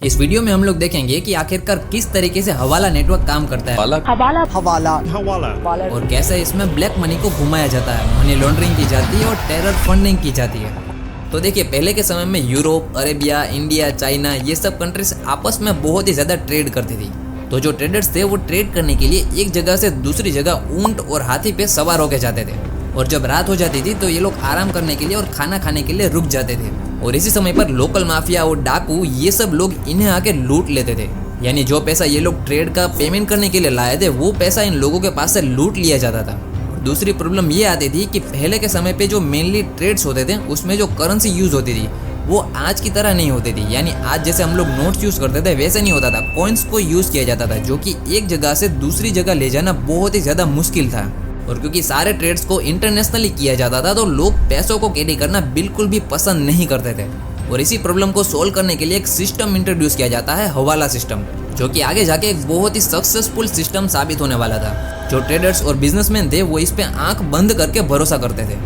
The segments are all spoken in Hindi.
इस वीडियो में हम लोग देखेंगे कि आखिरकार किस तरीके से हवाला नेटवर्क काम करता है और कैसे इसमें ब्लैक मनी को घुमाया जाता है, मनी लॉन्ड्रिंग की जाती है और टेरर फंडिंग की जाती है। तो देखिए, पहले के समय में यूरोप, अरेबिया, इंडिया, चाइना ये सब कंट्रीज आपस में बहुत ही ज़्यादा ट्रेड करती थी। तो जो ट्रेडर्स थे वो ट्रेड करने के लिए एक जगह से दूसरी जगह ऊंट और हाथी पे सवार होकर जाते थे और जब रात हो जाती थी तो ये लोग आराम करने के लिए और खाना खाने के लिए रुक जाते थे और इसी समय पर लोकल माफिया और डाकू ये सब लोग इन्हें आके लूट लेते थे। यानी जो पैसा ये लोग ट्रेड का पेमेंट करने के लिए लाए थे वो पैसा इन लोगों के पास से लूट लिया जाता था। दूसरी प्रॉब्लम ये आती थी कि पहले के समय पे जो मेनली ट्रेड्स होते थे उसमें जो करेंसी यूज होती थी वो आज की तरह नहीं होती थी। यानी आज जैसे हम लोग नोट्स यूज करते थे वैसे नहीं होता था, कॉइन्स को यूज किया जाता था जो कि एक जगह से दूसरी जगह ले जाना बहुत ही ज्यादा मुश्किल था। और क्योंकि सारे ट्रेड्स को इंटरनेशनली किया जाता था तो लोग पैसों को कैरी करना बिल्कुल भी पसंद नहीं करते थे। और इसी प्रॉब्लम को सोल्व करने के लिए एक सिस्टम इंट्रोड्यूस किया जाता है, हवाला सिस्टम, जो कि आगे जाके एक बहुत ही सक्सेसफुल सिस्टम साबित होने वाला था। जो ट्रेडर्स और बिजनेसमैन थे वो इस पे आंख बंद करके भरोसा करते थे,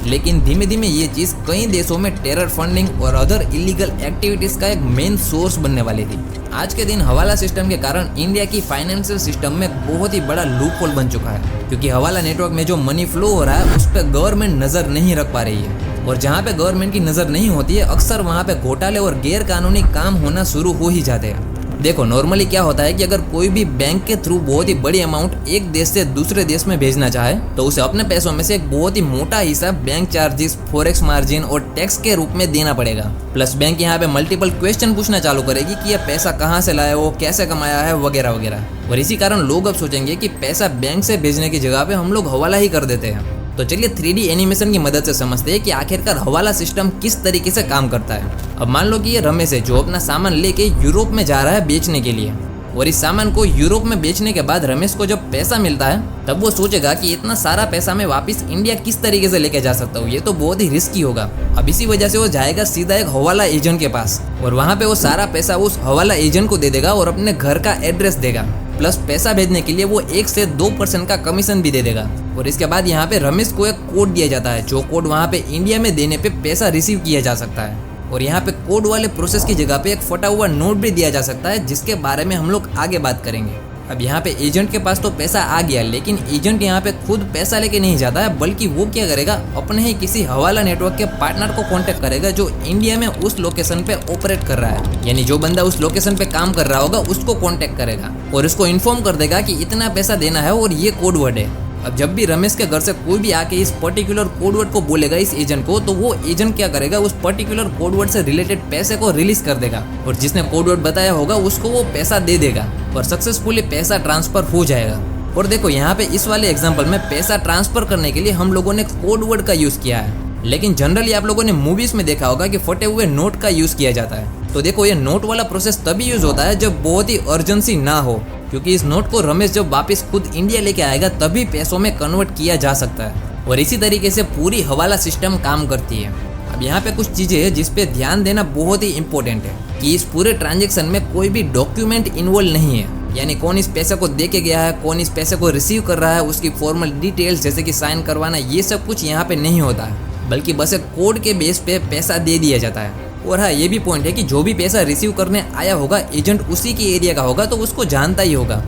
लेकिन धीमे धीमे ये चीज़ कई देशों में टेरर फंडिंग और अदर इलीगल एक्टिविटीज का एक मेन सोर्स बनने वाली थी। आज के दिन हवाला सिस्टम के कारण इंडिया की फाइनेंशियल सिस्टम में बहुत ही बड़ा लूपहोल बन चुका है, क्योंकि हवाला नेटवर्क में जो मनी फ्लो हो रहा है उस पर गवर्नमेंट नजर नहीं रख पा रही है और जहाँ पे गवर्नमेंट की नजर नहीं होती है अक्सर वहाँ पे घोटाले और गैर कानूनी काम होना शुरू हो ही जाते हैं। देखो, नॉर्मली क्या होता है कि अगर कोई भी बैंक के थ्रू बहुत ही बड़ी अमाउंट एक देश से दूसरे देश में भेजना चाहे तो उसे अपने पैसों में से एक बहुत ही मोटा हिस्सा बैंक चार्जेस, फॉरेक्स मार्जिन और टैक्स के रूप में देना पड़ेगा। प्लस बैंक यहाँ पे मल्टीपल क्वेश्चन पूछना चालू करेगी कि यह पैसा कहाँ से लाया हो, कैसे कमाया है, वगैरह वगैरह। और इसी कारण लोग अब सोचेंगे कि पैसा बैंक से भेजने की जगह पे हम लोग हवाला ही कर देते हैं। तो चलिए 3D एनिमेशन की मदद से समझते हैं कि आखिरकार हवाला सिस्टम किस तरीके से काम करता है। अब मान लो कि ये रमेश है जो अपना सामान लेके यूरोप में जा रहा है बेचने के लिए, और इस सामान को यूरोप में बेचने के बाद रमेश को जब पैसा मिलता है तब वो सोचेगा कि इतना सारा पैसा मैं वापस इंडिया किस तरीके से लेके जा सकता हूँ, ये तो बहुत ही रिस्की होगा। अब इसी वजह से वो जाएगा सीधा एक हवाला एजेंट के पास और वहाँ पे वो सारा पैसा उस हवाला एजेंट को दे देगा और अपने घर का एड्रेस देगा। प्लस पैसा भेजने के लिए वो 1 से 2% का कमीशन भी दे देगा। और इसके बाद यहाँ पे रमेश को एक कोड दिया जाता है, जो कोड वहाँ पे इंडिया में देने पे पैसा रिसीव किया जा सकता है। और यहाँ पे कोड वाले प्रोसेस की जगह पे एक फटा हुआ नोट भी दिया जा सकता है, जिसके बारे में हम लोग आगे बात करेंगे। अब यहाँ पे एजेंट के पास तो पैसा आ गया, लेकिन एजेंट यहाँ पे खुद पैसा लेके नहीं जाता है, बल्कि वो क्या करेगा, अपने ही किसी हवाला नेटवर्क के पार्टनर को कांटेक्ट करेगा जो इंडिया में उस लोकेशन पे ऑपरेट कर रहा है। यानी जो बंदा उस लोकेशन पे काम कर रहा होगा उसको कांटेक्ट करेगा और उसको इन्फॉर्म कर देगा कि इतना पैसा देना है और ये कोड वर्ड है। अब जब भी रमेश के घर से कोई भी आके इस पर्टिकुलर कोड वर्ड को बोलेगा इस एजेंट को, तो वो एजेंट क्या करेगा, उस पर्टिकुलर कोड वर्ड से रिलेटेड पैसे को रिलीज कर देगा और जिसने कोड वर्ड बताया होगा उसको वो पैसा दे देगा और सक्सेसफुली पैसा ट्रांसफर हो जाएगा। और देखो, यहाँ पे इस वाले एग्जाम्पल में पैसा ट्रांसफर करने के लिए हम लोगों ने कोड वर्ड का यूज किया है, लेकिन जनरली आप लोगों ने मूवीज में देखा होगा कि फटे हुए नोट का यूज किया जाता है। तो देखो, ये नोट वाला प्रोसेस तभी यूज होता है जब बहुत ही अर्जेंसी ना हो, क्योंकि इस नोट को रमेश जब वापस खुद इंडिया लेके आएगा तभी पैसों में कन्वर्ट किया जा सकता है। और इसी तरीके से पूरी हवाला सिस्टम काम करती है। अब यहाँ पे कुछ चीजें हैं जिस पे ध्यान देना बहुत ही इंपॉर्टेंट है कि इस पूरे ट्रांजेक्शन में कोई भी डॉक्यूमेंट इन्वॉल्व नहीं है। यानी कौन इस पैसे को दे के गया है, कौन इस पैसे को रिसीव कर रहा है, उसकी फॉर्मल डिटेल्स जैसे कि साइन करवाना, ये सब कुछ यहाँ पे नहीं होता है, बल्कि बस एक कोड के बेस पे पैसा दे दिया जाता है। और हाँ, ये भी पॉइंट है कि जो भी पैसा रिसीव करने आया होगा एजेंट उसी के एरिया का होगा तो उसको जानता ही होगा।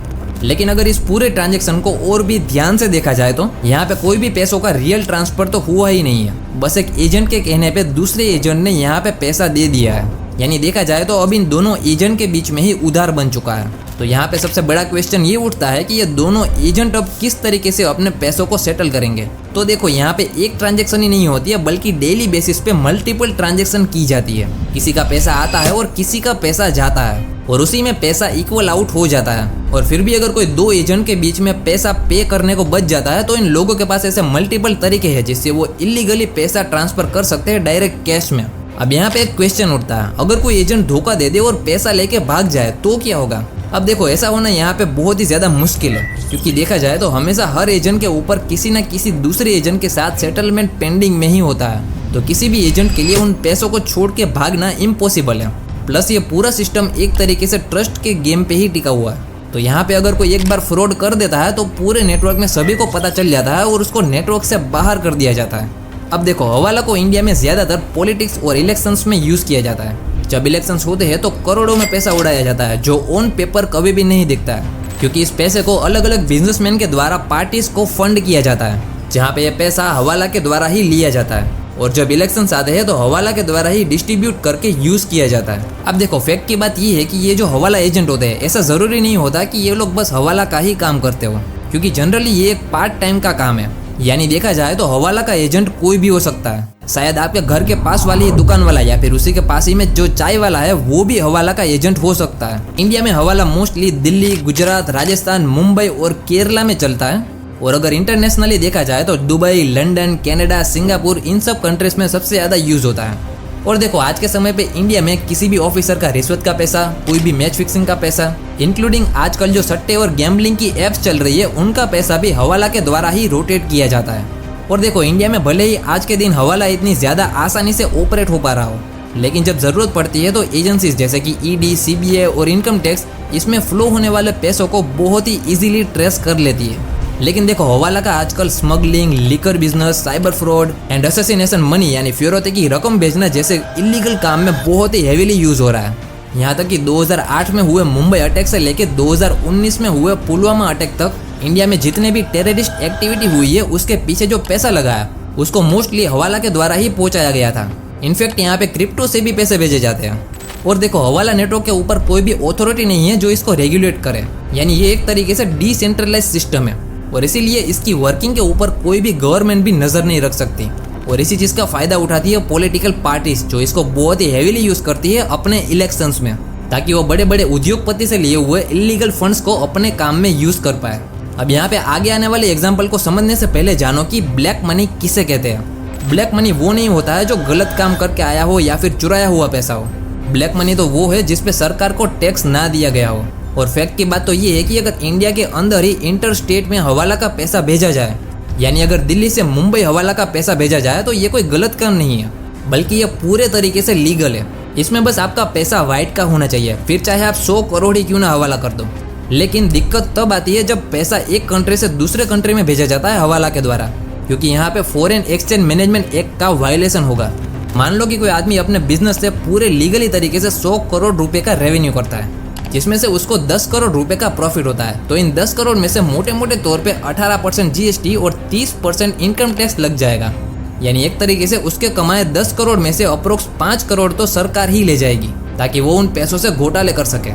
लेकिन अगर इस पूरे ट्रांजैक्शन को और भी ध्यान से देखा जाए तो यहाँ पे कोई भी पैसों का रियल ट्रांसफर तो हुआ ही नहीं है, बस एक एजेंट के कहने पे दूसरे एजेंट ने यहाँ पे पैसा दे दिया है। यानी देखा जाए तो अब इन दोनों एजेंट के बीच में ही उधार बन चुका है। तो यहाँ पे सबसे बड़ा क्वेश्चन ये उठता है कि ये दोनों एजेंट अब किस तरीके से अपने पैसों को सेटल करेंगे। तो देखो, यहाँ पे एक ट्रांजैक्शन ही नहीं होती है, बल्कि डेली बेसिस पे मल्टीपल ट्रांजैक्शन की जाती है। किसी का पैसा आता है और किसी का पैसा जाता है और उसी में पैसा इक्वल आउट हो जाता है। और फिर भी अगर कोई दो एजेंट के बीच में पैसा पे करने को बच जाता है तो इन लोगों के पास ऐसे मल्टीपल तरीके हैं जिससे वो इलीगली पैसा ट्रांसफर कर सकते हैं डायरेक्ट कैश में। अब यहाँ पे एक क्वेश्चन उठता है, अगर कोई एजेंट धोखा दे दे और पैसा लेके भाग जाए तो क्या होगा। अब देखो, ऐसा होना यहाँ पे बहुत ही ज्यादा मुश्किल है, क्योंकि देखा जाए तो हमेशा हर एजेंट के ऊपर किसी न किसी दूसरे एजेंट के साथ सेटलमेंट पेंडिंग में ही होता है। तो किसी भी एजेंट के लिए उन पैसों को छोड़ के भागना इम्पॉसिबल है। प्लस ये पूरा सिस्टम एक तरीके से ट्रस्ट के गेम पे ही टिका हुआ है। तो यहाँ पे अगर कोई एक बार फ्रॉड कर देता है तो पूरे नेटवर्क में सभी को पता चल जाता है और उसको नेटवर्क से बाहर कर दिया जाता है। अब देखो, हवाला को इंडिया में ज्यादातर पॉलिटिक्स और इलेक्शंस में यूज किया जाता है। जब इलेक्शंस होते हैं तो करोड़ों में पैसा उड़ाया जाता है जो ऑन पेपर कभी भी नहीं दिखता है, क्योंकि इस पैसे को अलग अलग बिजनेसमैन के द्वारा पार्टीज को फंड किया जाता है, जहाँ पे यह पैसा हवाला के द्वारा ही लिया जाता है और जब इलेक्शंस आते हैं तो हवाला के द्वारा ही डिस्ट्रीब्यूट करके यूज किया जाता है। अब देखो फैक्ट की बात ये है कि ये जो हवाला एजेंट होते हैं ऐसा जरूरी नहीं होता कि ये लोग बस हवाला का ही काम करते हो, क्योंकि जनरली ये एक पार्ट टाइम का काम है। यानी देखा जाए तो हवाला का एजेंट कोई भी हो सकता है। शायद आपके घर के पास वाली दुकान वाला या फिर उसी के पास ही में जो चाय वाला है वो भी हवाला का एजेंट हो सकता है। इंडिया में हवाला मोस्टली दिल्ली, गुजरात, राजस्थान, मुंबई और केरला में चलता है और अगर इंटरनेशनली देखा जाए तो दुबई, लंदन, कनाडा, सिंगापुर इन सब कंट्रीज में सबसे ज़्यादा यूज होता है। और देखो आज के समय पे इंडिया में किसी भी ऑफिसर का रिश्वत का पैसा, कोई भी मैच फिक्सिंग का पैसा, इंक्लूडिंग आजकल जो सट्टे और गैम्बलिंग की एप्स चल रही है उनका पैसा भी हवाला के द्वारा ही रोटेट किया जाता है। और देखो इंडिया में भले ही आज के दिन हवाला इतनी ज़्यादा आसानी से ऑपरेट हो पा रहा हो, लेकिन जब ज़रूरत पड़ती है तो एजेंसीज जैसे कि ईडी, सीबीआई और इनकम टैक्स इसमें फ्लो होने वाले पैसों को बहुत ही ईजिली ट्रेस कर लेती है। लेकिन देखो हवाला का आजकल smuggling, liquor business, cyber fraud and assassination money यानी फिरौती की रकम भेजना जैसे इलीगल काम में बहुत ही हेवीली यूज हो रहा है। यहाँ तक कि 2008 में हुए मुंबई अटैक से लेकर 2019 में हुए पुलवामा अटैक तक इंडिया में जितने भी टेररिस्ट एक्टिविटी हुई है उसके पीछे जो पैसा लगा है उसको मोस्टली हवाला के द्वारा ही पहुंचाया गया था। इनफैक्ट यहाँ पे क्रिप्टो से भी पैसे भेजे जाते हैं। और देखो हवाला नेटवर्क के ऊपर कोई भी अथॉरिटी नहीं है जो इसको रेगुलेट करे, यानी ये एक तरीके से डिसेंट्रलाइज सिस्टम है और इसीलिए इसकी वर्किंग के ऊपर कोई भी गवर्नमेंट भी नजर नहीं रख सकती। और इसी चीज का फायदा उठाती है पॉलिटिकल पार्टीज जो इसको बहुत ही हेवीली यूज करती है अपने इलेक्शंस में, ताकि वो बड़े बड़े उद्योगपति से लिए हुए इलीगल फंड्स को अपने काम में यूज कर पाए। अब यहाँ पे आगे आने वाले एग्जाम्पल को समझने से पहले जानो कि ब्लैक मनी किसे कहते हैं। ब्लैक मनी वो नहीं होता है जो गलत काम करके आया हो या फिर चुराया हुआ पैसा हो। ब्लैक मनी तो वो है जिसपे सरकार को टैक्स ना दिया गया हो। और फैक्ट की बात तो ये है कि अगर इंडिया के अंदर ही इंटर स्टेट में हवाला का पैसा भेजा जाए, यानी अगर दिल्ली से मुंबई हवाला का पैसा भेजा जाए तो ये कोई गलत काम नहीं है, बल्कि ये पूरे तरीके से लीगल है। इसमें बस आपका पैसा वाइट का होना चाहिए, फिर चाहे आप 100 करोड़ ही क्यों ना हवाला कर दो। लेकिन दिक्कत तब आती है जब पैसा एक कंट्री से दूसरे कंट्री में भेजा जाता है हवाला के द्वारा, क्योंकि यहाँ पे फॉरेन एक्सचेंज मैनेजमेंट एक्ट का वायलेशन होगा। मान लो कि कोई आदमी अपने बिजनेस से पूरे लीगली तरीके से 100 करोड़ रुपए का रेवेन्यू करता है, जिसमें से उसको 10 करोड़ रुपए का प्रॉफिट होता है, तो इन 10 करोड़ में से मोटे मोटे तौर पे 18% जीएसटी और 30% इनकम टैक्स लग जाएगा। यानी एक तरीके से उसके कमाए 10 करोड़ में से अप्रोक्स 5 करोड़ तो सरकार ही ले जाएगी, ताकि वो उन पैसों से घोटाले कर सके।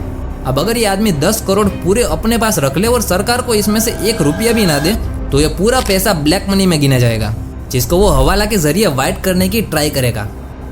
अब अगर ये आदमी 10 करोड़ पूरे अपने पास रख ले और सरकार को इसमें से 1 रुपया भी ना दे, तो ये पूरा पैसा ब्लैक मनी में गिना जाएगा, जिसको वो हवाला के जरिए वाइट करने की ट्राई करेगा।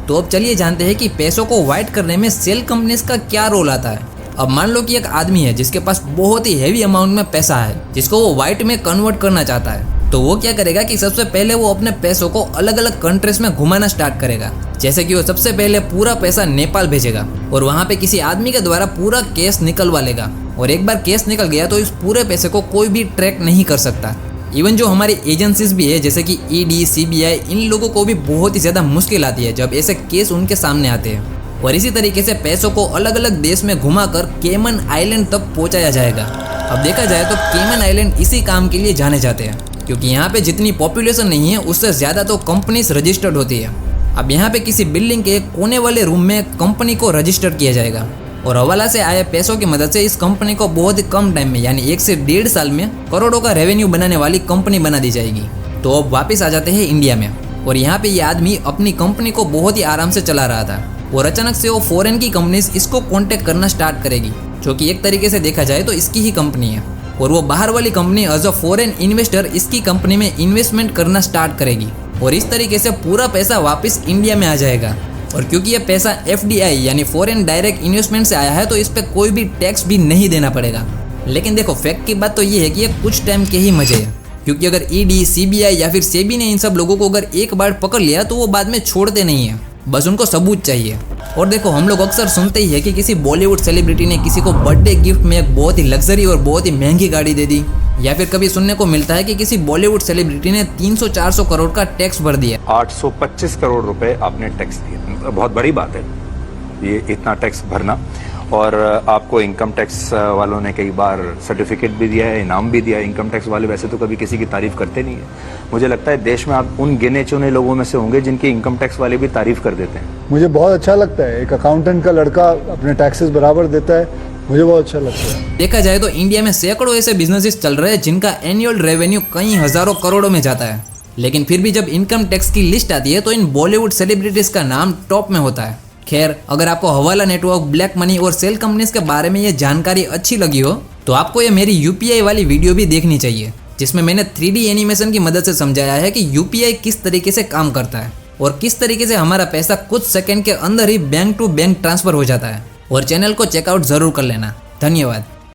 तो अब चलिए जानते हैं कि पैसों को वाइट करने में सेल कंपनीज का क्या रोल आता है। अब मान लो कि एक आदमी है जिसके पास बहुत ही हेवी अमाउंट में पैसा है, जिसको वो व्हाइट में कन्वर्ट करना चाहता है, तो वो क्या करेगा कि सबसे पहले वो अपने पैसों को अलग अलग कंट्रीज में घुमाना स्टार्ट करेगा। जैसे कि वो सबसे पहले पूरा पैसा नेपाल भेजेगा और वहाँ पे किसी आदमी के द्वारा पूरा कैश निकलवा लेगा, और एक बार कैश निकल गया तो इस पूरे पैसे को कोई भी ट्रैक नहीं कर सकता। इवन जो हमारी एजेंसीज भी है जैसे कि ईडी, सीबीआई, इन लोगों को भी बहुत ही ज़्यादा मुश्किल आती है जब ऐसे केस उनके सामने आते हैं। और इसी तरीके से पैसों को अलग अलग देश में घुमाकर केमन आइलैंड तक पहुंचाया जाएगा। अब देखा जाए तो केमन आइलैंड इसी काम के लिए जाने जाते हैं, क्योंकि यहाँ पे जितनी पॉपुलेशन नहीं है उससे ज़्यादा तो कंपनीज रजिस्टर्ड होती है। अब यहाँ पे किसी बिल्डिंग के कोने वाले रूम में कंपनी को रजिस्टर किया जाएगा और हवाला से आए पैसों की मदद से इस कंपनी को बहुत ही कम टाइम में यानी 1 से 1.5 साल में करोड़ों का रेवेन्यू बनाने वाली कंपनी बना दी जाएगी। तो अब वापस आ जाते हैं इंडिया में, और यहाँ पे ये आदमी अपनी कंपनी को बहुत ही आराम से चला रहा था और अचानक से वो फॉरेन की कंपनीज इसको कांटेक्ट करना स्टार्ट करेगी, जो कि एक तरीके से देखा जाए तो इसकी ही कंपनी है। और वो बाहर वाली company as a foreign investor इसकी कंपनी में इन्वेस्टमेंट करना स्टार्ट करेगी और इस तरीके से पूरा पैसा वापस इंडिया में आ जाएगा। और क्योंकि ये पैसा FDI यानी फॉरेन डायरेक्ट इन्वेस्टमेंट से आया है तो इस पर कोई भी टैक्स भी नहीं देना पड़ेगा। लेकिन देखो फैक्ट की बात तो ये है कि ये कुछ टाइम के ही मजे है, क्योंकि अगर ED, CBI या फिर सेबी ने इन सब लोगों को अगर एक बार पकड़ लिया तो वो बाद में छोड़ते नहीं है, बस उनको सबूत चाहिए। और देखो हम लोग अक्सर सुनते ही है कि किसी बॉलीवुड सेलिब्रिटी ने किसी को बर्थडे गिफ्ट में एक बहुत ही लग्जरी और बहुत ही महंगी गाड़ी दे दी, या फिर कभी सुनने को मिलता है कि किसी बॉलीवुड सेलिब्रिटी ने 300-400 करोड़ का टैक्स भर दिया। 825 करोड़ रुपए आपने टैक्स दिया, बहुत बड़ी बात है ये इतना टैक्स भरना। और आपको इनकम टैक्स वालों ने कई बार सर्टिफिकेट भी दिया है, इनाम भी दिया है। इनकम टैक्स वाले वैसे तो कभी किसी की तारीफ करते नहीं है। मुझे लगता है देश में आप उन गिने चुने लोगों में से होंगे जिनकी इनकम टैक्स वाले भी तारीफ कर देते हैं। मुझे बहुत अच्छा लगता है, एक अकाउंटेंट का लड़का अपने टैक्सेस बराबर देता है, मुझे बहुत अच्छा लगता है। देखा जाए तो इंडिया में सैकड़ों ऐसे बिजनेसेस चल रहे हैं जिनका एनुअल रेवेन्यू कई हजारों करोड़ों में जाता है, लेकिन फिर भी जब इनकम टैक्स की लिस्ट आती है तो इन बॉलीवुड सेलिब्रिटीज का नाम टॉप में होता है। खैर, अगर आपको हवाला नेटवर्क, ब्लैक मनी और सेल कंपनीज के बारे में ये जानकारी अच्छी लगी हो तो आपको ये मेरी यूपीआई वाली वीडियो भी देखनी चाहिए, जिसमें मैंने 3D एनिमेशन की मदद से समझाया है कि यूपीआई किस तरीके से काम करता है और किस तरीके से हमारा पैसा कुछ सेकंड के अंदर ही बैंक टू बैंक ट्रांसफर हो जाता है। और चैनल को चेकआउट जरूर कर लेना। धन्यवाद।